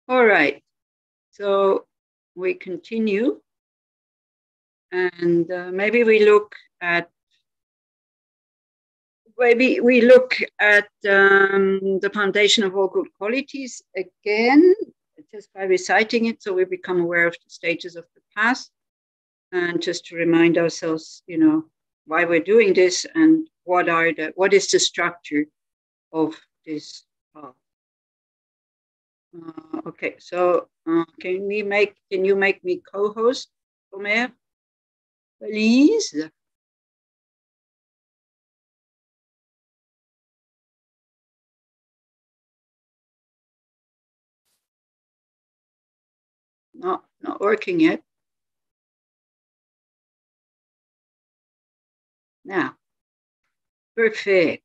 All right, so we continue, and maybe we look at the foundation of all good qualities again, just by reciting it, so we become aware of the stages of the past, and just to remind ourselves, why we're doing this and what is the structure of this path. Okay, so can you make me co-host, Omer, please? No, not working yet. Now, perfect.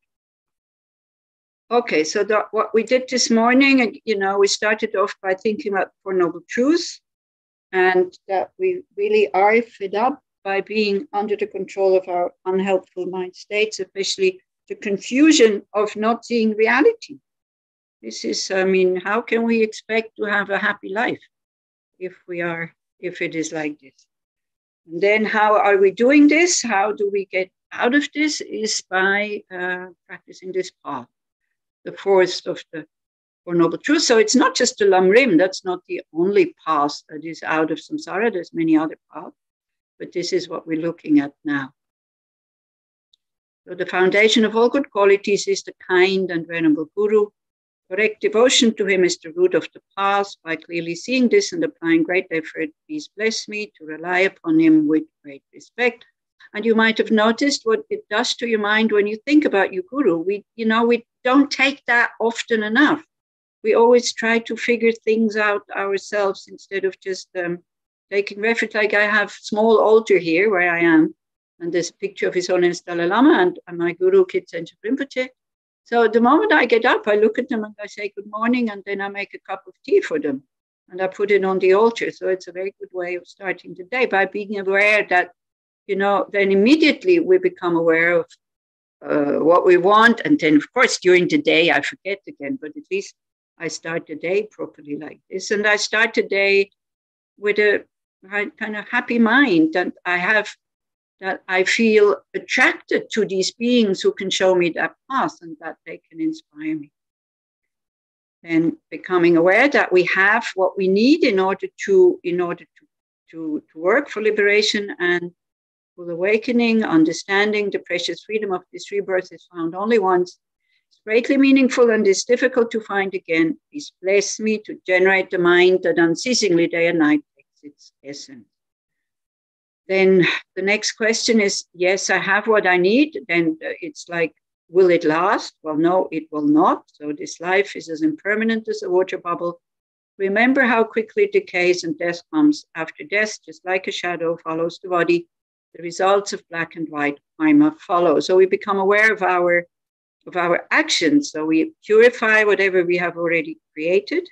Okay, so what we did this morning, we started off by thinking about Four Noble Truths, and that we really are fed up by being under the control of our unhelpful mind states, especially the confusion of not seeing reality. This is, how can we expect to have a happy life if it is like this? And then how are we doing this? How do we get out of this? Is by practicing this path, the fourth of the Four Noble Truths. So it's not just the Lam Rim. That's not the only path that is out of samsara. There's many other paths, but this is what we're looking at now. So the foundation of all good qualities is the kind and venerable Guru. Correct devotion to him is the root of the path. By clearly seeing this and applying great effort, please bless me to rely upon him with great respect. And you might have noticed what it does to your mind when you think about your Guru. We don't take that often enough. We always try to figure things out ourselves instead of just taking refuge. Like I have a small altar here where I am, and there's a picture of His Holiness Dalai Lama and my Guru, Kitsen Rinpoche. So the moment I get up, I look at them and I say good morning, and then I make a cup of tea for them, and I put it on the altar. So it's a very good way of starting the day by being aware that, then immediately we become aware of what we want. And then, of course, during the day, I forget again, but at least I start the day properly like this. And I start the day with a kind of happy mind that I feel attracted to these beings who can show me that path and that they can inspire me. And becoming aware that we have what we need in order to work for liberation and full awakening, understanding the precious freedom of this rebirth is found only once. It's greatly meaningful and is difficult to find again. Please bless me to generate the mind that unceasingly day and night takes its essence. Then the next question is, yes, I have what I need. Then it's like, will it last? Well, no, it will not. So this life is as impermanent as a water bubble. Remember how quickly it decays and death comes. After death, just like a shadow follows the body, the results of black and white karma follow. So we become aware of our actions. So we purify whatever we have already created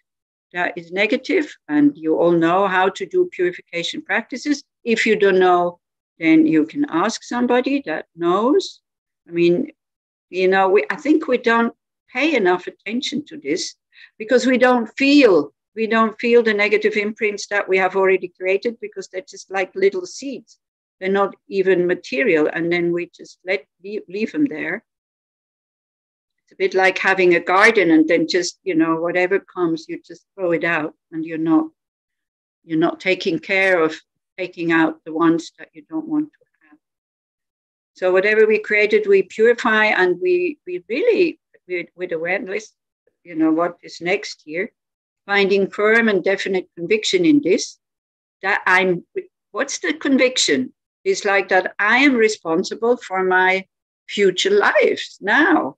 that is negative, and you all know how to do purification practices. If you don't know, then you can ask somebody that knows. I think we don't pay enough attention to this because we don't feel the negative imprints that we have already created, because they're just like little seeds. They're not even material, and then we just leave them there. It's a bit like having a garden and then just, whatever comes, you just throw it out, and you're not taking care of taking out the ones that you don't want to have. So whatever we created, we purify, and we really, with awareness, what is next here, finding firm and definite conviction in this, that what's the conviction? It's like that I am responsible for my future lives now.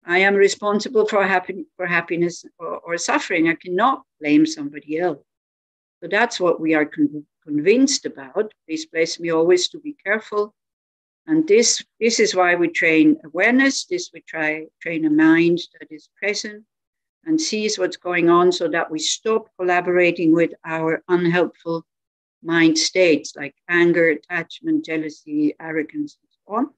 I am responsible for happiness or suffering. I cannot blame somebody else. So that's what we are convinced about. Please bless me always to be careful. And this is why we train awareness. We train a mind that is present and sees what's going on, so that we stop collaborating with our unhelpful mind states like anger, attachment, jealousy, arrogance, and so on.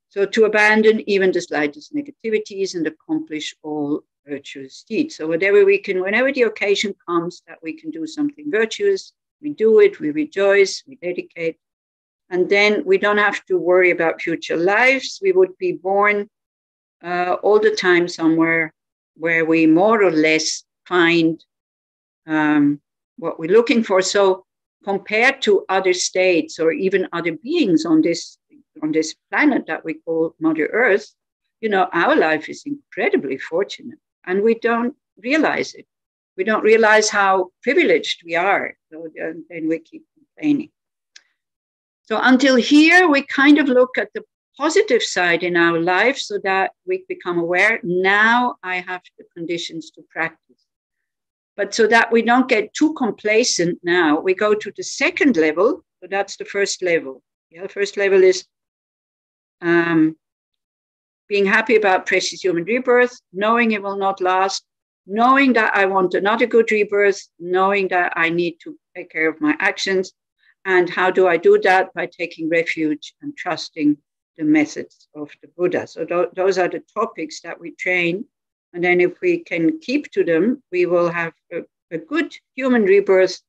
So to abandon even the slightest negativities and accomplish all virtuous deeds. So whenever the occasion comes that we can do something virtuous, we do it, we rejoice, we dedicate, and then we don't have to worry about future lives. We would be born all the time somewhere where we more or less find what we're looking for. So compared to other states or even other beings on this planet that we call Mother Earth, our life is incredibly fortunate, and we don't realize it. We don't realize how privileged we are. So then we keep complaining. So until here, we kind of look at the positive side in our life so that we become aware. Now I have the conditions to practice. But so that we don't get too complacent now, we go to the second level. So that's the first level. The first level is being happy about precious human rebirth, knowing it will not last, knowing that I want another good rebirth, knowing that I need to take care of my actions. And how do I do that? By taking refuge and trusting the methods of the Buddha. So those are the topics that we train. And then if we can keep to them, we will have a good human rebirth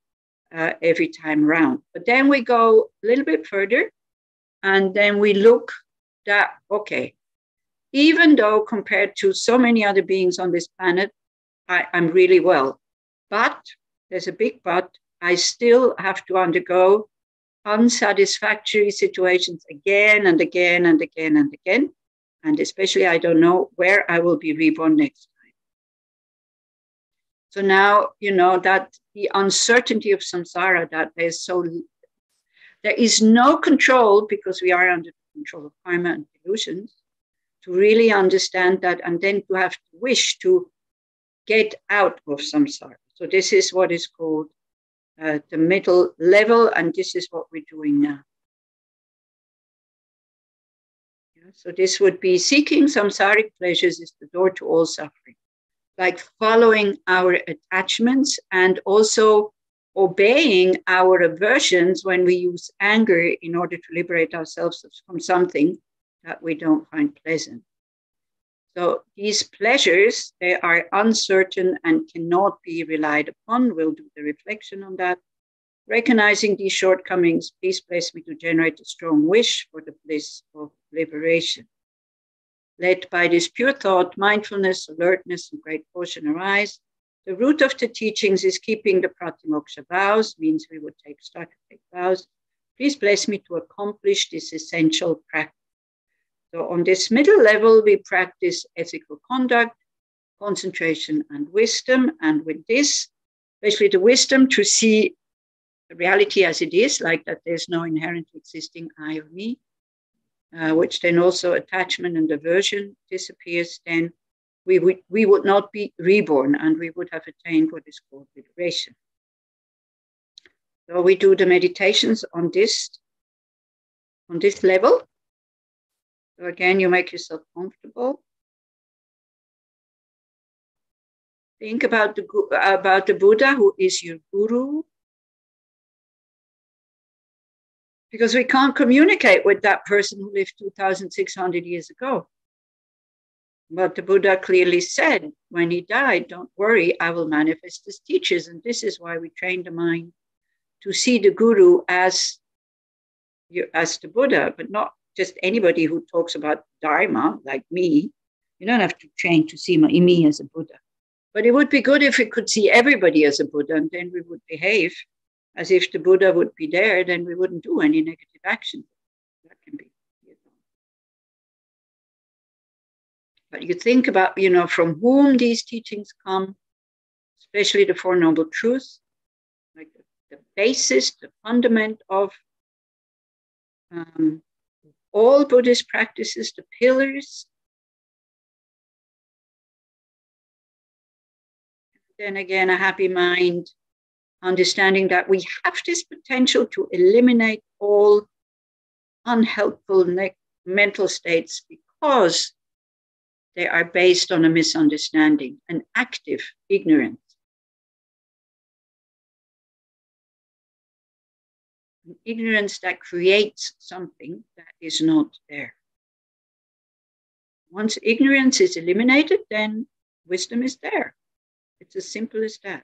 every time around. But then we go a little bit further, and then we look that, okay, even though compared to so many other beings on this planet, I'm really well. But, there's a big but, I still have to undergo unsatisfactory situations again and again and again and again. And especially, I don't know where I will be reborn next time. So now, that the uncertainty of samsara, that there is no control, because we are under the control of karma and delusions, to really understand that, and then to have to wish to get out of samsara. So this is what is called the middle level, and this is what we're doing now. So this would be seeking samsaric pleasures is the door to all suffering. Like following our attachments and also obeying our aversions when we use anger in order to liberate ourselves from something that we don't find pleasant. So these pleasures, they are uncertain and cannot be relied upon. We'll do the reflection on that. Recognizing these shortcomings, please bless me to generate a strong wish for the bliss of liberation. Led by this pure thought, mindfulness, alertness, and great caution arise. The root of the teachings is keeping the pratimoksha vows, means we would start to take vows. Please bless me to accomplish this essential practice. So on this middle level, we practice ethical conduct, concentration, and wisdom. And with this, especially the wisdom to see the reality as it is, like that there's no inherently existing I or me, which then also attachment and aversion disappears, then we would not be reborn and we would have attained what is called liberation. So we do the meditations on this level. So again, you make yourself comfortable. Think about the Buddha, who is your guru. Because we can't communicate with that person who lived 2,600 years ago. But the Buddha clearly said, when he died, don't worry, I will manifest his teachers. And this is why we train the mind to see the guru as the Buddha, but not just anybody who talks about Dharma, like me. You don't have to train to see me as a Buddha. But it would be good if we could see everybody as a Buddha, and then we would behave as if the Buddha would be there, then we wouldn't do any negative action. That can be. But you think about, from whom these teachings come, especially the Four Noble Truths, like the basis, the fundament of all Buddhist practices, the pillars. Then again, a happy mind, understanding that we have this potential to eliminate all unhelpful mental states because they are based on a misunderstanding, an active ignorance. An ignorance that creates something that is not there. Once ignorance is eliminated, then wisdom is there. It's as simple as that.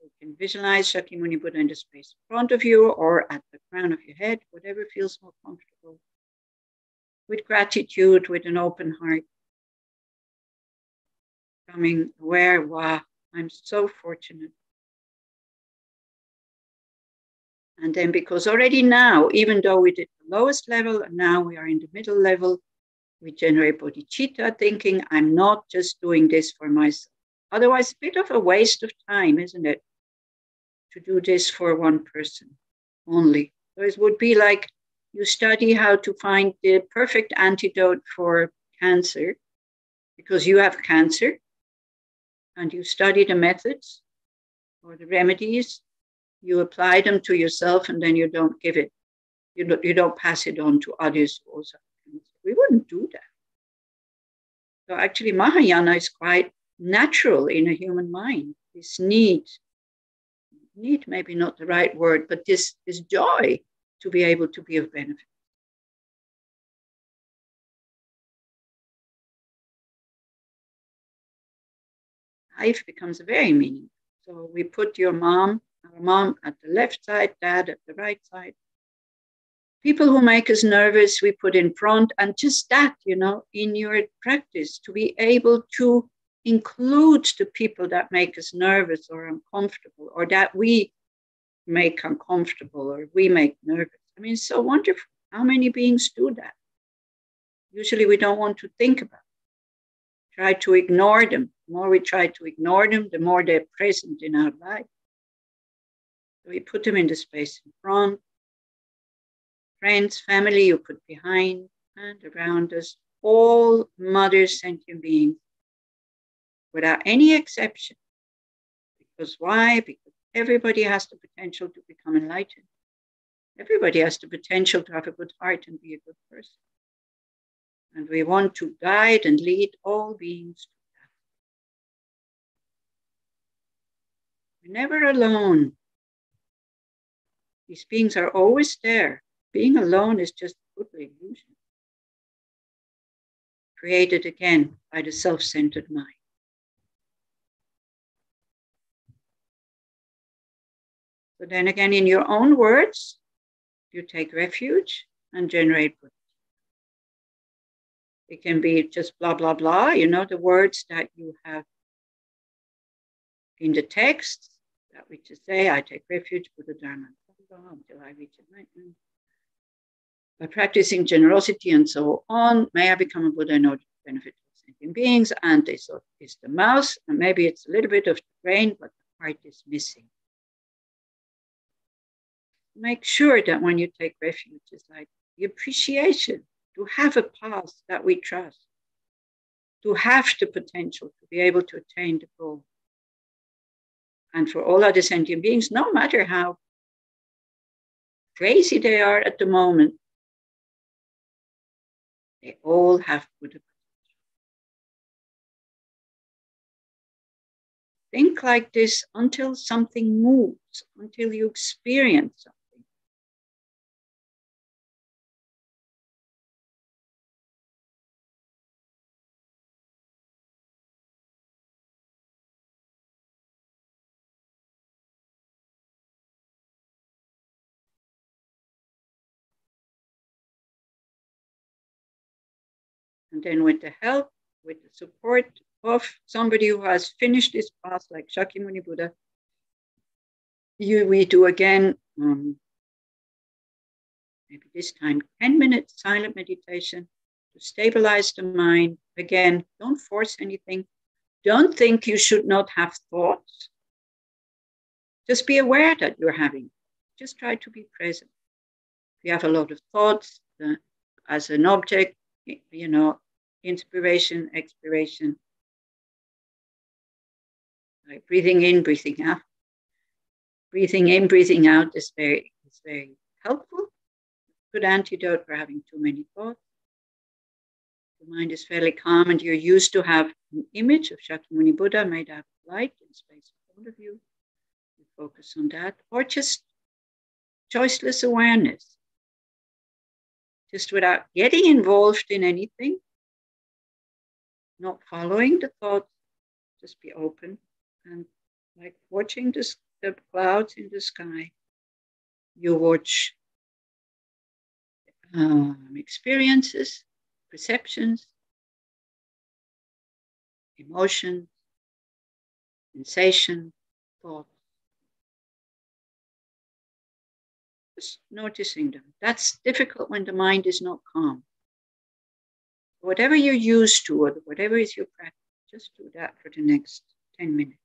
You can visualize Shakyamuni Buddha in the space in front of you or at the crown of your head, whatever feels more comfortable. With gratitude, with an open heart. Becoming aware, wow, I'm so fortunate. And then because already now, even though we did the lowest level, and now we are in the middle level, we generate bodhicitta thinking, I'm not just doing this for myself. Otherwise, a bit of a waste of time, isn't it? To do this for one person only. So it would be like you study how to find the perfect antidote for cancer because you have cancer and you study the methods or the remedies, you apply them to yourself and then you don't give it. You don't pass it on to others who also have cancer. We wouldn't do that. So actually Mahayana is quite natural in a human mind. This need maybe not the right word, but this joy to be able to be of benefit. Life becomes very meaningful. So we put our mom at the left side, dad at the right side. People who make us nervous, we put in front, and just that, in your practice, to be able to include the people that make us nervous or uncomfortable, or that we make uncomfortable or we make nervous. I mean, it's so wonderful. How many beings do that? Usually we don't want to think about it. Try to ignore them. The more we try to ignore them, the more they're present in our life. So we put them in the space in front. Friends, family, you put behind and around us. All mother sentient beings, without any exception. Because why? Because everybody has the potential to become enlightened. Everybody has the potential to have a good heart and be a good person. And we want to guide and lead all beings to that. We're never alone. These beings are always there. Being alone is just a good illusion. Created again by the self-centered mind. So then again, in your own words, you take refuge and generate Buddha. It can be just blah, blah, blah, the words that you have in the text that we just say, I take refuge, Buddha, Dharma, until I reach enlightenment. By practicing generosity and so on, may I become a Buddha in order to benefit all sentient beings. And this is the mouth, and maybe it's a little bit of the brain, but the heart is missing. Make sure that when you take refuge, it's like the appreciation to have a path that we trust, to have the potential to be able to attain the goal. And for all other sentient beings, no matter how crazy they are at the moment, they all have Buddha potential. Think like this until something moves, until you experience something. And then with the help, with the support of somebody who has finished this path, like Shakyamuni Buddha, we do again, maybe this time, 10 minutes silent meditation to stabilize the mind. Again, don't force anything. Don't think you should not have thoughts. Just be aware that you're having. Just try to be present. If you have a lot of thoughts as an object, inspiration, expiration, like breathing in, breathing out. Breathing in, breathing out is very helpful. Good antidote for having too many thoughts. The mind is fairly calm and you're used to have an image of Shakyamuni Buddha made out of light in space in front of you. You focus on that, or just choiceless awareness. just without getting involved in anything, not following the thoughts, just be open and like watching the clouds in the sky. You watch experiences, perceptions, emotions, sensation, thoughts. Just noticing them. That's difficult when the mind is not calm. Whatever you're used to, or whatever is your practice, just do that for the next 10 minutes.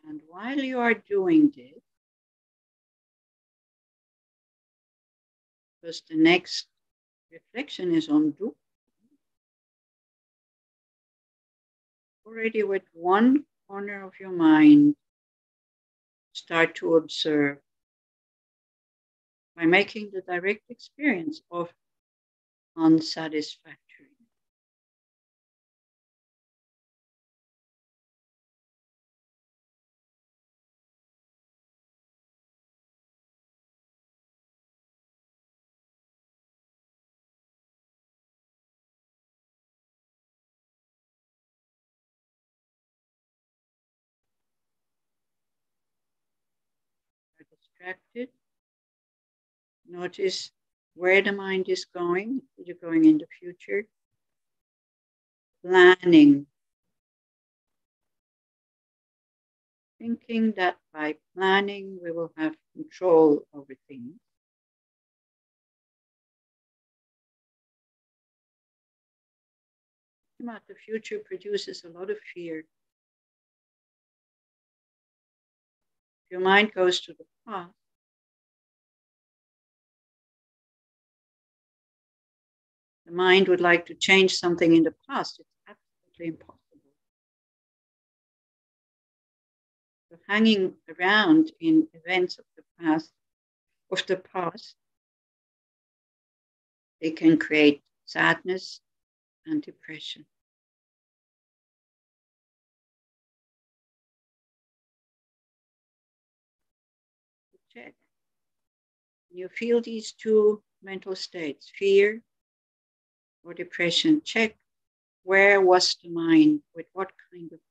And while you are doing this, because the next reflection is on dukkha, already with one corner of your mind, start to observe by making the direct experience of unsatisfactory. Distracted. Notice where the mind is going. Is it going in the future? Planning. Thinking that by planning we will have control over things. About the future produces a lot of fear. If your mind goes to the past, the mind would like to change something in the past. It's absolutely impossible. So hanging around in events of the past, they can create sadness and depression. Check. You feel these two mental states, fear or depression. Check where was the mind, with what kind of thoughts.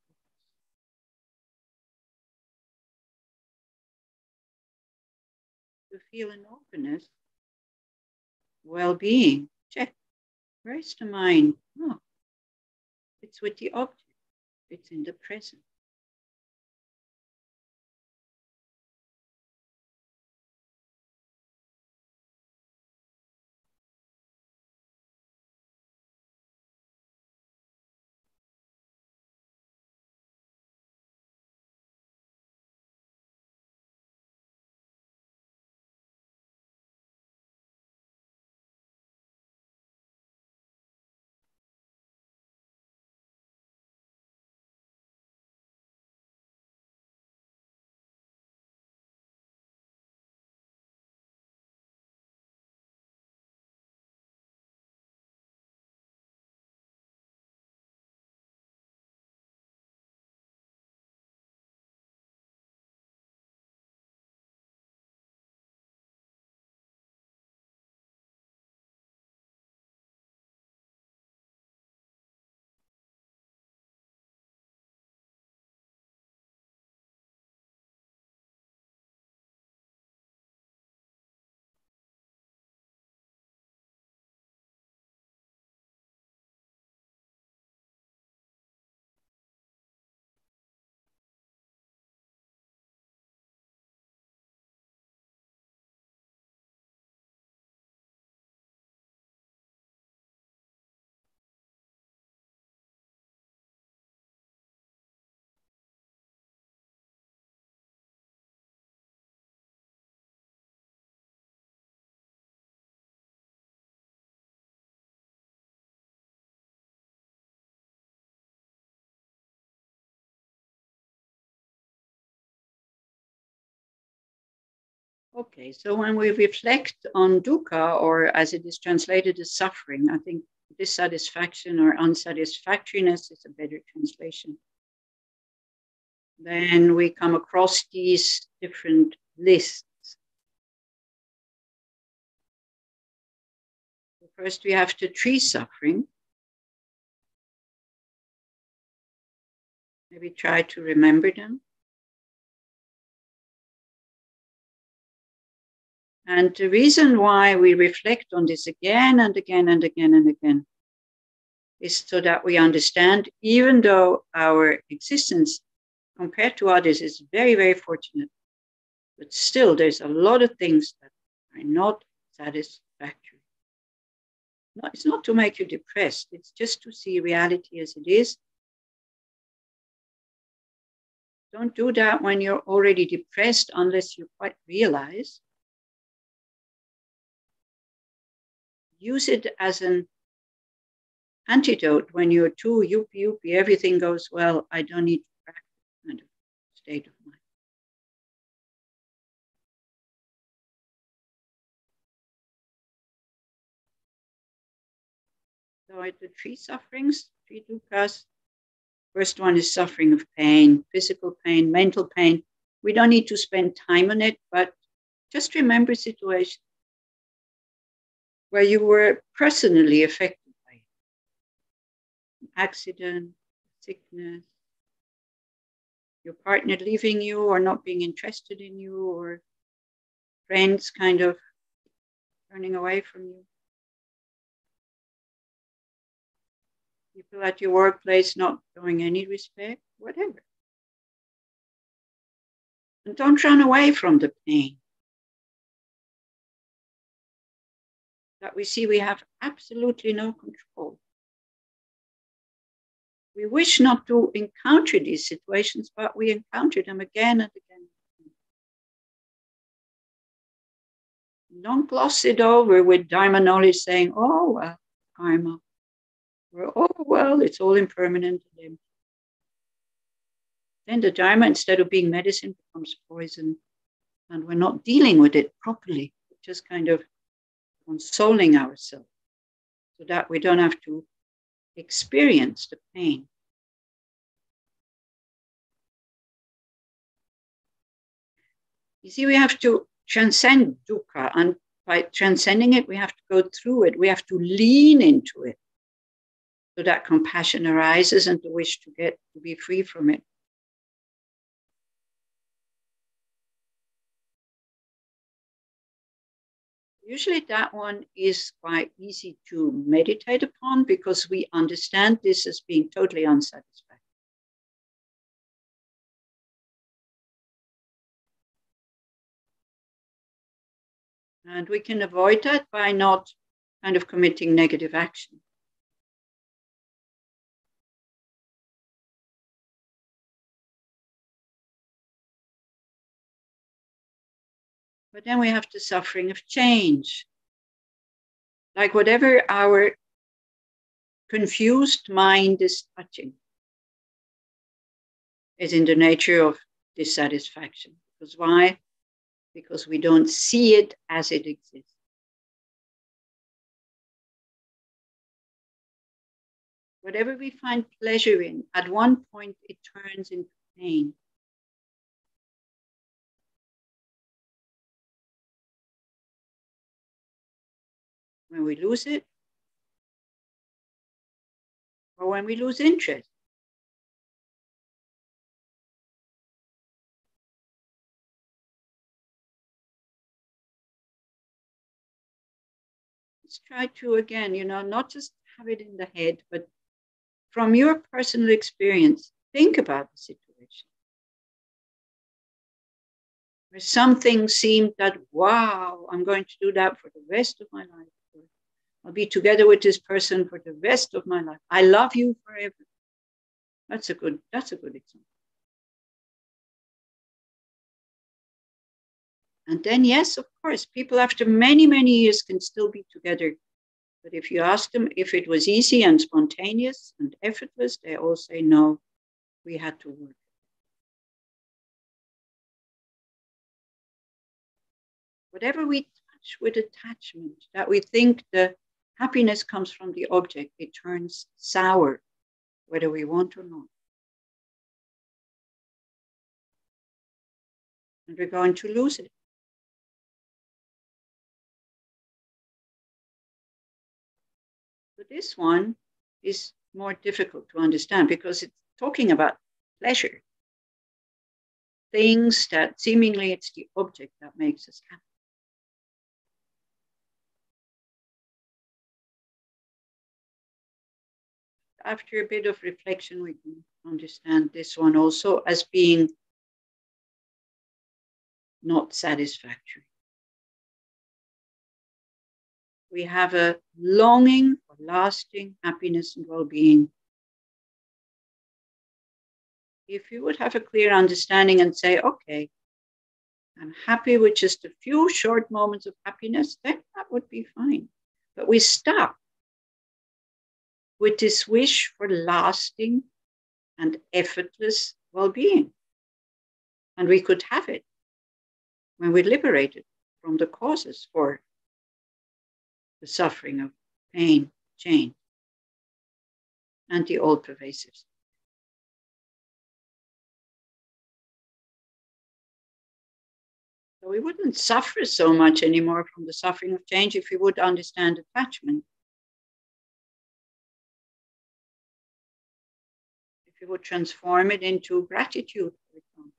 To feel an openness, well-being. Check. Where is the mind? Oh, it's with the object. It's in the present. Okay, so when we reflect on dukkha, or as it is translated as suffering, I think dissatisfaction or unsatisfactoriness is a better translation. Then we come across these different lists. So first, we have the tree suffering. Maybe try to remember them. And the reason why we reflect on this again and again and again and again is so that we understand, even though our existence compared to others is very, very fortunate, but still there's a lot of things that are not satisfactory. No, it's not to make you depressed, it's just to see reality as it is. Don't do that when you're already depressed unless you quite realize. Use it as an antidote when you're too yoopy, everything goes well, I don't need to practice kind of state of mind. So I did 3 sufferings, 3 dukkhas. First one is suffering of pain, physical pain, mental pain. We don't need to spend time on it, but just remember situations where you were personally affected by it. An accident, sickness, your partner leaving you or not being interested in you, or friends kind of turning away from you. People at your workplace not showing any respect, whatever. And don't run away from the pain. That we see we have absolutely no control. We wish not to encounter these situations, but we encounter them again and again. Don't gloss it over with Dharma knowledge saying, oh, well, karma. Or, oh, well, it's all impermanent. Then the Dharma, instead of being medicine, becomes poison. And we're not dealing with it properly. We're just kind of consoling ourselves so that we don't have to experience the pain. You see, we have to transcend dukkha, and by transcending it, we have to go through it. We have to lean into it so that compassion arises and the wish to be free from it. Usually that one is quite easy to meditate upon because we understand this as being totally unsatisfactory. And we can avoid that by not kind of committing negative action. But then we have the suffering of change. Like whatever our confused mind is touching is in the nature of dissatisfaction. Because why? Because we don't see it as it exists. Whatever we find pleasure in, at one point it turns into pain. When we lose it, or when we lose interest. Let's try to, again, not just have it in the head, but from your personal experience, think about the situation. Where something seemed that, wow, I'm going to do that for the rest of my life. I'll be together with this person for the rest of my life. I love you forever. That's a good example. And then, yes, of course, people after many, many years can still be together. But if you ask them if it was easy and spontaneous and effortless, they all say, no, we had to work. Whatever we touch with attachment, that we think the happiness comes from the object, it turns sour, whether we want or not. And we're going to lose it. But this one is more difficult to understand because it's talking about pleasure. Things that seemingly it's the object that makes us happy. After a bit of reflection, we can understand this one also as being not satisfactory. We have a longing for lasting happiness and well-being. If you would have a clear understanding and say, okay, I'm happy with just a few short moments of happiness, then that would be fine. But we stop with this wish for lasting and effortless well-being. And we could have it when we're liberated from the causes for the suffering of pain, change, and the all pervasive. So we wouldn't suffer so much anymore from the suffering of change if we would understand attachment. If we would transform it into gratitude, for example.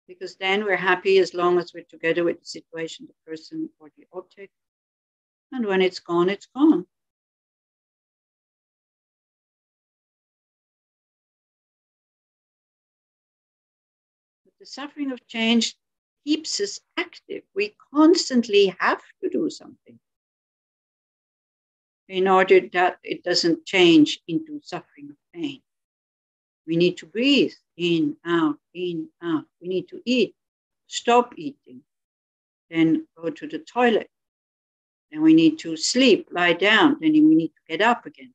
Because then we're happy as long as we're together with the situation, the person, or the object. And when it's gone, it's gone. But the suffering of change keeps us active. We constantly have to do something in order that it doesn't change into suffering of pain. We need to breathe in, out, in, out. We need to eat, stop eating, then go to the toilet. Then we need to sleep, lie down. Then we need to get up again.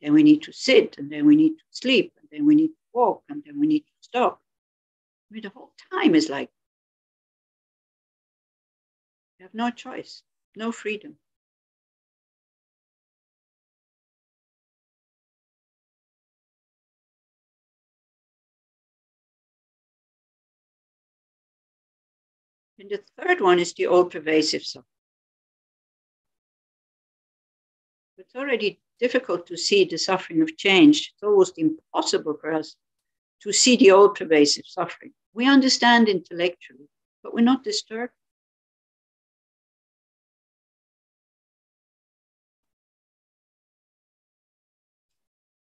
Then we need to sit, and then we need to sleep, and then we need to walk, and then we need to stop. I mean, the whole time is like, you have no choice, no freedom. And the third one is the all-pervasive suffering. It's already difficult to see the suffering of change. It's almost impossible for us to see the all-pervasive suffering. We understand intellectually, but we're not disturbed.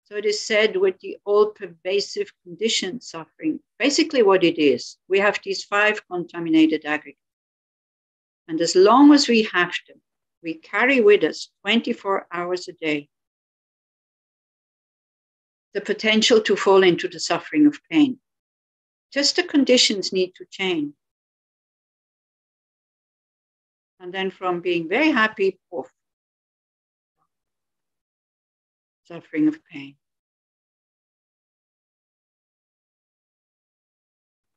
So it is said with the all-pervasive conditioned suffering, basically what it is, we have these 5 contaminated aggregates. And as long as we have them, we carry with us 24 hours a day the potential to fall into the suffering of pain. Just the conditions need to change. And then from being very happy, poof, suffering of pain.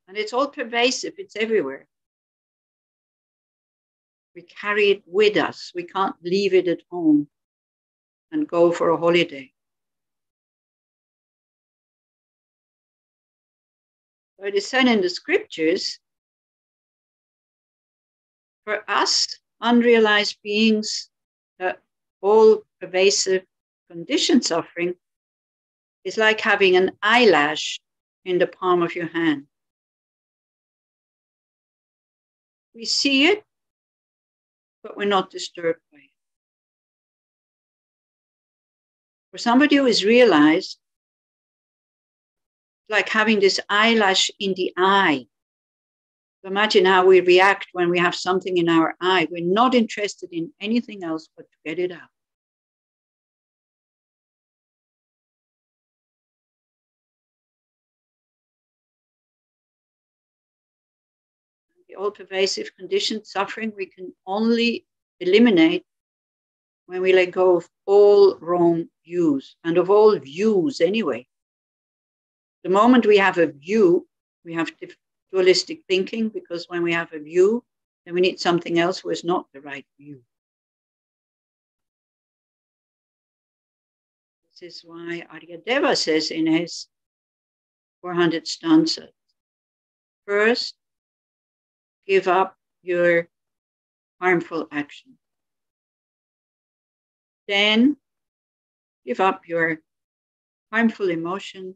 And it's all pervasive, it's everywhere. We carry it with us. We can't leave it at home and go for a holiday. So it is said in the scriptures, for us, unrealized beings, that all pervasive conditioned suffering is like having an eyelash in the palm of your hand. We see it, but we're not disturbed by it. For somebody who is realized, it's like having this eyelash in the eye. So imagine how we react when we have something in our eye. We're not interested in anything else but to get it out. The all-pervasive conditioned suffering we can only eliminate when we let go of all wrong views, and of all views anyway. The moment we have a view, we have dualistic thinking, because when we have a view, then we need something else who is not the right view. This is why Aryadeva says in his 400 stanzas, first, give up your harmful action. Then give up your harmful emotions.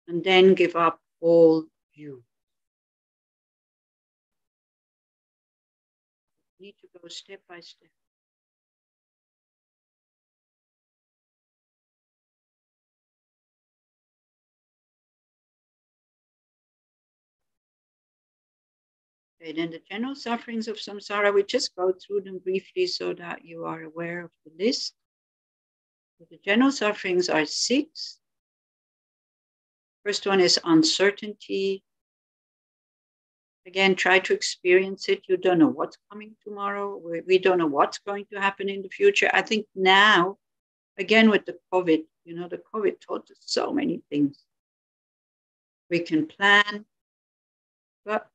And then give up all views. You need to go step by step. Okay, then the general sufferings of samsara, we just go through them briefly so that you are aware of the list. So the general sufferings are 6. First one is uncertainty, Again, try to experience it. You don't know what's coming tomorrow. We don't know what's going to happen in the future. I think now, again, with the COVID, the COVID taught us so many things. We can plan, but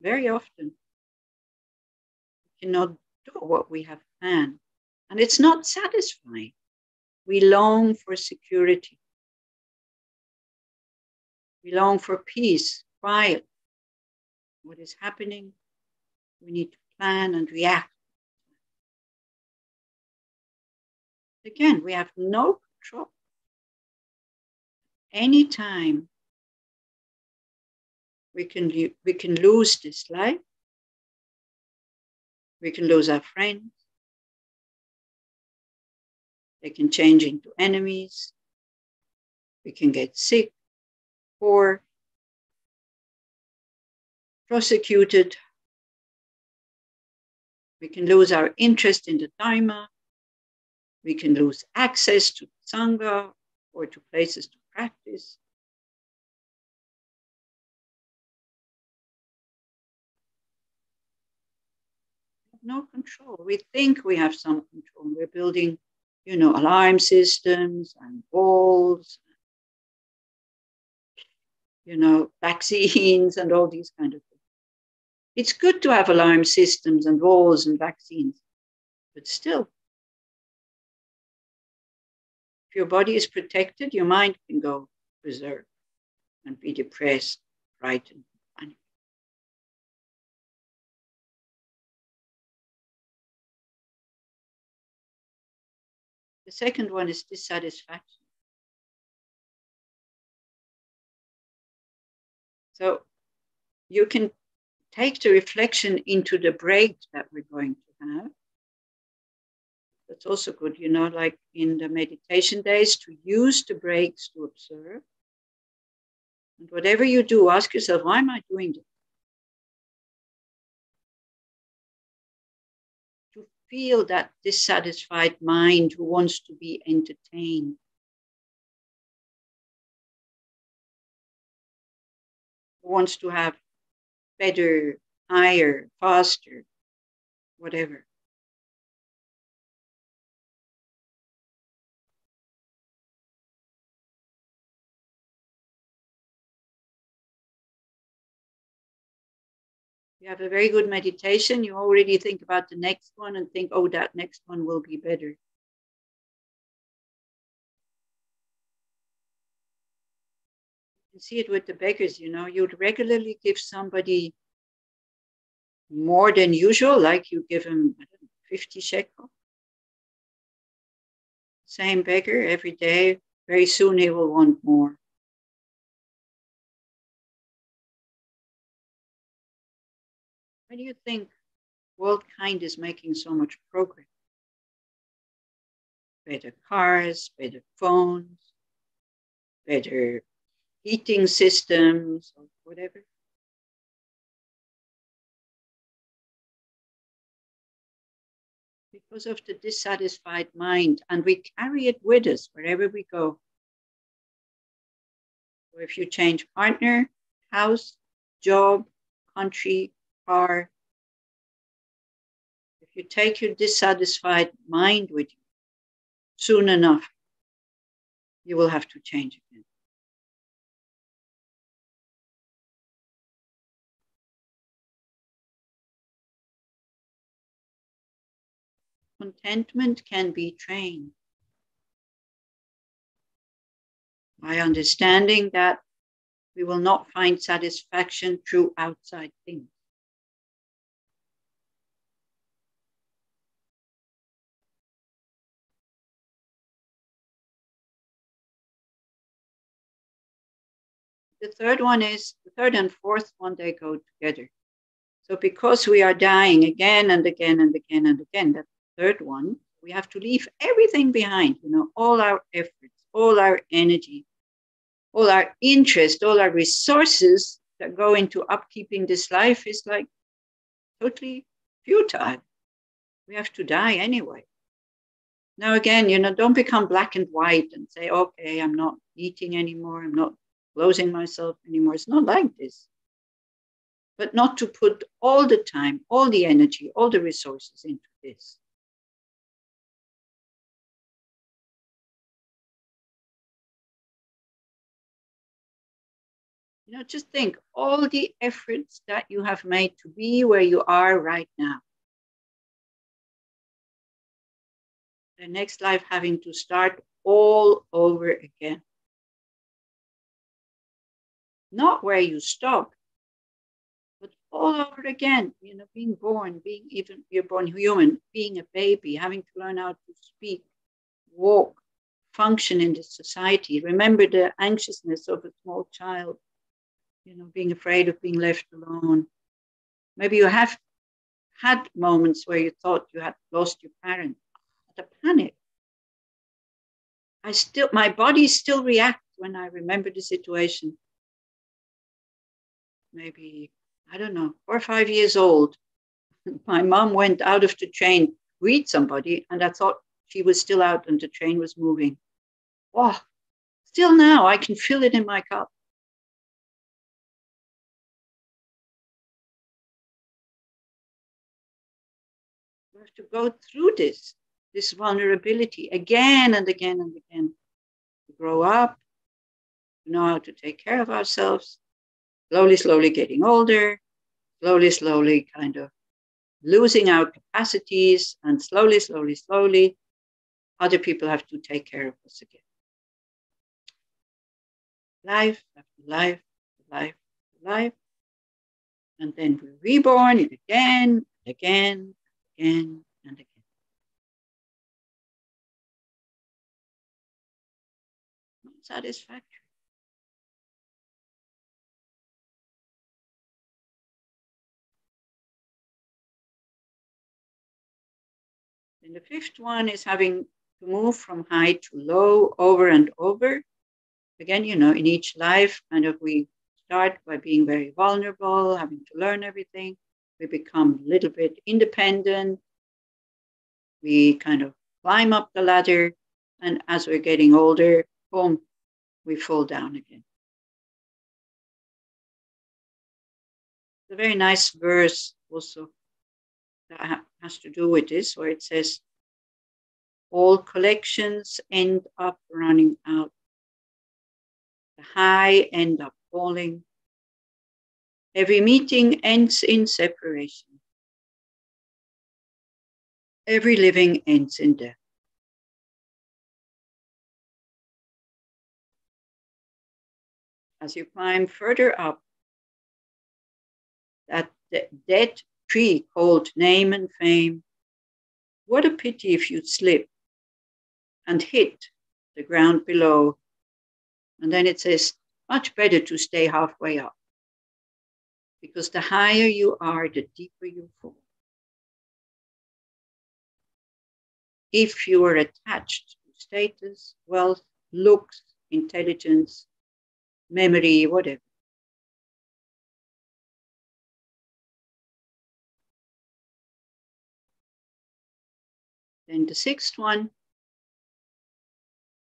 very often we cannot do what we have planned. And it's not satisfying. We long for security. We long for peace, quiet. What is happening? We need to plan and react. Again, we have no control. Anytime we can lose this life. We can lose our friends. They can change into enemies. We can get sick, poor, prosecuted. We can lose our interest in the Dharma. We can lose access to Sangha or to places to practice. No control. We think we have some control. We're building, alarm systems and walls, vaccines and all these kind of things. It's good to have alarm systems and walls and vaccines, but still, if your body is protected, your mind can go berserk and be depressed, frightened, panicked. The second one is dissatisfaction. So you can take the reflection into the break that we're going to have. That's also good, like in the meditation days, to use the breaks to observe. And whatever you do, ask yourself, why am I doing this? To feel that dissatisfied mind who wants to be entertained. Who wants to have better, higher, faster, whatever. You have a very good meditation, you already think about the next one and think, oh, that next one will be better. You can see it with the beggars, you'd regularly give somebody more than usual, like you give him 50 shekel. Same beggar every day, very soon he will want more. Why do you think worldkind is making so much progress? Better cars, better phones, better heating systems, or whatever. Because of the dissatisfied mind, and we carry it with us wherever we go. So if you change partner, house, job, country, car, if you take your dissatisfied mind with you, soon enough, you will have to change again. Contentment can be trained by understanding that we will not find satisfaction through outside things. The third and fourth one, they go together. So because we are dying again and again and again and again, that third one, we have to leave everything behind, all our efforts, all our energy, all our interest, all our resources that go into upkeeping this life is like totally futile. We have to die anyway. Now again, don't become black and white and say, okay, I'm not eating anymore, I'm not closing myself anymore. It's not like this. but not to put all the time, all the energy, all the resources into this. Just think all the efforts that you have made to be where you are right now. The next life having to start all over again. Not where you stop, but all over again, being born, you're born human, being a baby, having to learn how to speak, walk, function in this society. Remember the anxiousness of a small child, being afraid of being left alone. Maybe you have had moments where you thought you had lost your parent. The panic. My body still reacts when I remember the situation. Maybe, I don't know, 4 or 5 years old. My mom went out of the train to greet somebody, and I thought she was still out and the train was moving. Oh, still now, I can feel it in my gut. We have to go through this vulnerability again and again and again. To grow up, to know how to take care of ourselves, slowly getting older, slowly kind of losing our capacities, and slowly, other people have to take care of us again. Life after life, and then we're reborn again, and again. Not satisfactory. And the fifth one is having to move from high to low, over and over. Again, in each life, kind of we start by being very vulnerable, having to learn everything. We become a little bit independent. We kind of climb up the ladder. And as we're getting older, boom, we fall down again. It's a very nice verse also that has to do with this, where it says, all collections end up running out. The high end up falling. Every meeting ends in separation. Every living ends in death. As you climb further up, that dead tree called name and fame, what a pity if you slip and hit the ground below. And then it says, much better to stay halfway up. Because the higher you are, the deeper you fall. If you are attached to status, wealth, looks, intelligence, memory, whatever. Then the sixth one,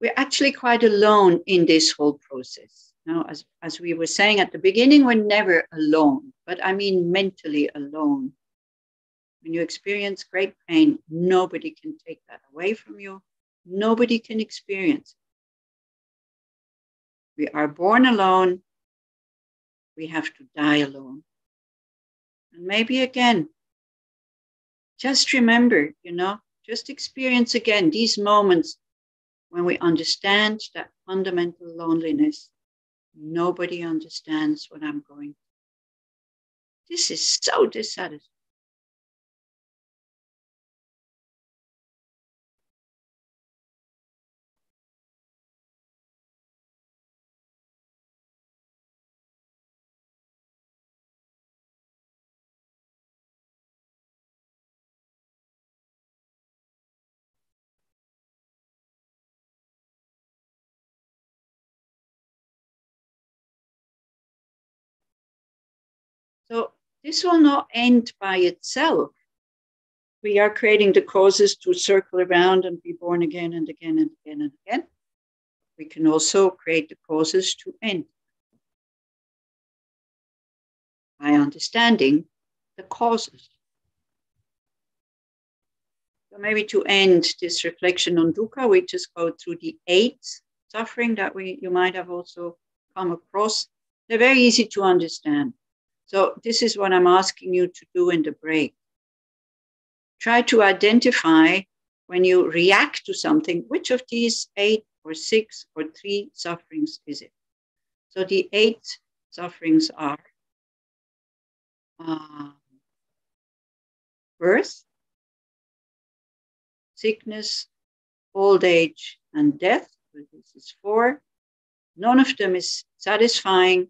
we're actually quite alone in this whole process. Now, as we were saying at the beginning, we're never alone, but I mean mentally alone. When you experience great pain, nobody can take that away from you. Nobody can experience it. We are born alone. We have to die alone. And maybe again, just remember, just experience again these moments when we understand that fundamental loneliness. Nobody understands what I'm going through. This is so dissatisfying. So this will not end by itself. We are creating the causes to circle around and be born again and again and again and again. We can also create the causes to end. by understanding the causes. So maybe to end this reflection on dukkha, we just go through the 8 suffering that you might have also come across. They're very easy to understand. So this is what I'm asking you to do in the break. Try to identify when you react to something, which of these 8 or 6 or 3 sufferings is it? So the 8 sufferings are birth, sickness, old age, and death. This is 4. None of them is satisfying.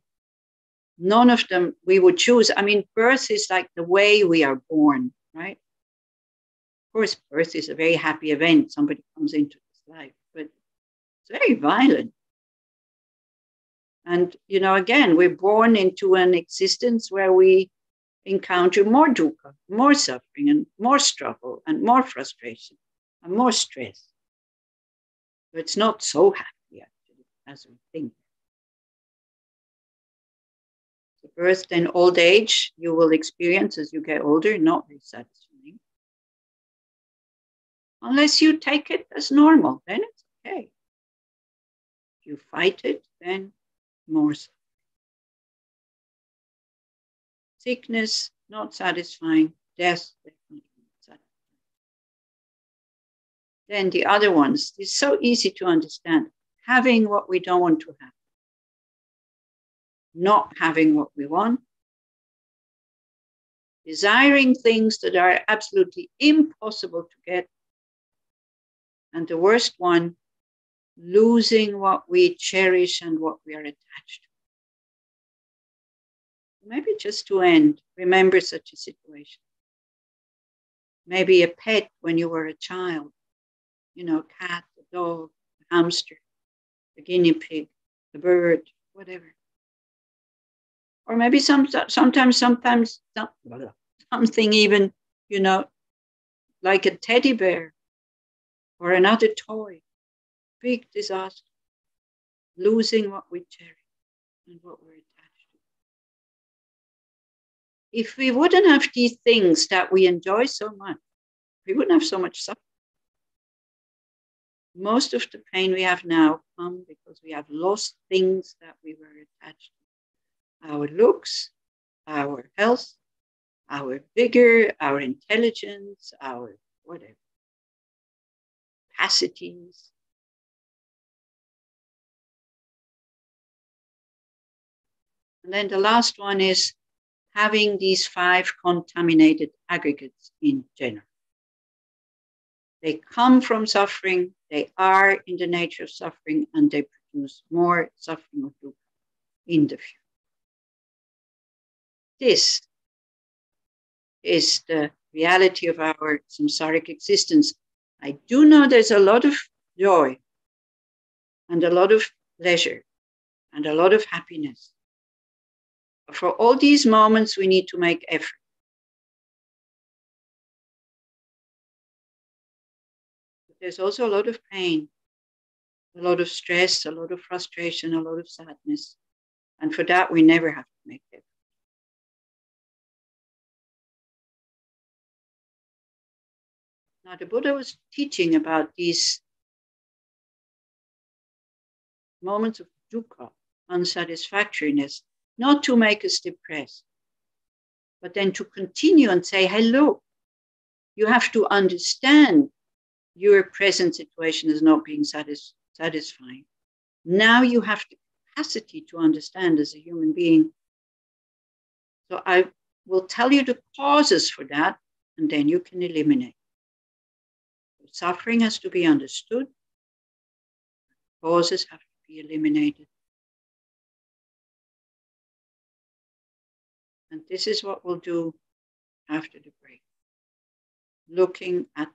None of them we would choose. I mean, birth is like the way we are born, right? Of course, birth is a very happy event. Somebody comes into this life, but it's very violent. And, again, we're born into an existence where we encounter more dukkha, more suffering, and more struggle, and more frustration, and more stress. So it's not so happy, actually, as we think. So birth, then old age, you will experience as you get older, not very satisfying. Unless you take it as normal, then it's okay. If you fight it, then more so. Sickness, not satisfying. Death, definitely not satisfying. Then the other ones, it's so easy to understand. Having what we don't want to have. Not having what we want. Desiring things that are absolutely impossible to get. And the worst one, losing what we cherish and what we are attached to. Maybe just to end, remember such a situation. Maybe a pet when you were a child, a cat, a dog, a hamster, a guinea pig, a bird, whatever. Or maybe sometimes something even, like a teddy bear or another toy. Big disaster. Losing what we cherish and what we're attached to. If we wouldn't have these things that we enjoy so much, we wouldn't have so much suffering. Most of the pain we have now comes because we have lost things that we were attached to. Our looks, our health, our vigor, our intelligence, our whatever, capacities. And then the last one is having these 5 contaminated aggregates in general. They come from suffering, they are in the nature of suffering, and they produce more suffering of dukkha in the future. This is the reality of our samsaric existence. I do know there's a lot of joy and a lot of pleasure and a lot of happiness. But for all these moments, we need to make effort. But there's also a lot of pain, a lot of stress, a lot of frustration, a lot of sadness. And for that, we never have to make effort. Now, the Buddha was teaching about these moments of dukkha, unsatisfactoriness, not to make us depressed, but then to continue and say, hello, you have to understand your present situation as not being satisfying. Now you have the capacity to understand as a human being. So I will tell you the causes for that, and then you can eliminate. Suffering has to be understood. Causes have to be eliminated. And this is what we'll do after the break. Looking at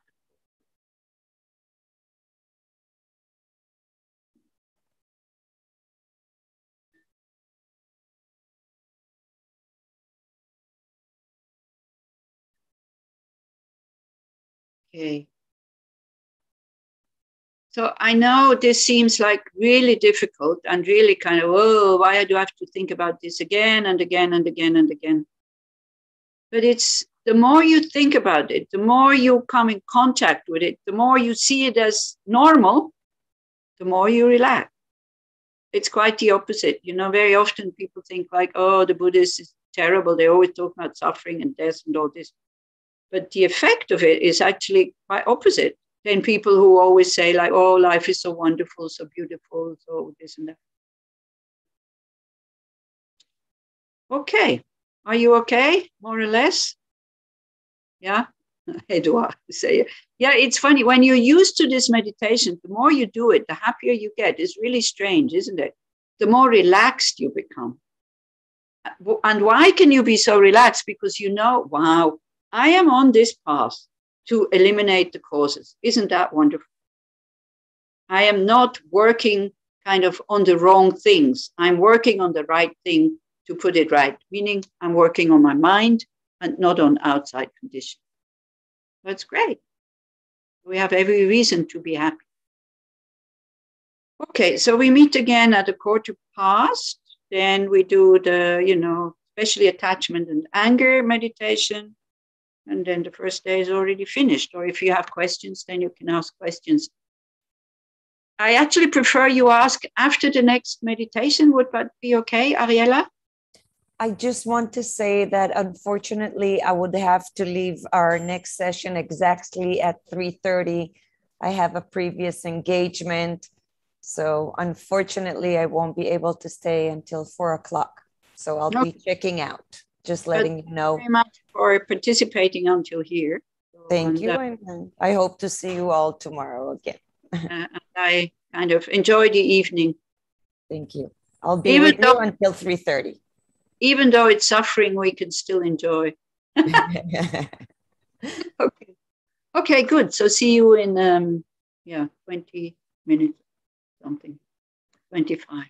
okay. So I know this seems like really difficult and really kind of, oh, why do I have to think about this again and again and again and again? But it's the more you think about it, the more you come in contact with it, the more you see it as normal, the more you relax. It's quite the opposite. You know, very often people think like, oh, the Buddhist is terrible. They always talk about suffering and death and all this. But the effect of it is actually quite opposite than people who always say like, oh, life is so wonderful, so beautiful, so this and that. Okay. Are you okay, more or less? Yeah? Edouard say, yeah, it's funny. When you're used to this meditation, the more you do it, the happier you get. It's really strange, isn't it? The more relaxed you become. And why can you be so relaxed? Because you know, wow, I am on this path to eliminate the causes. Isn't that wonderful? I am not working kind of on the wrong things. I'm working on the right thing to put it right, meaning I'm working on my mind and not on outside conditions. That's great. We have every reason to be happy. Okay, so we meet again at 1:15. Then we do the, especially attachment and anger meditation. And then the first day is already finished. Or if you have questions, then you can ask questions. I actually prefer you ask after the next meditation. Would that be okay, Ariella? I just want to say that unfortunately, I would have to leave our next session exactly at 3:30. I have a previous engagement. So unfortunately, I won't be able to stay until 4:00. So I'll be checking out, just letting you know. Thank you very much for participating until here. Thank you. And I hope to see you all tomorrow again. And I kind of enjoy the evening. Thank you. I'll be with you until 3:30. Even though it's suffering, we can still enjoy. Okay. Okay, good. So see you in 20 minutes, something, 25.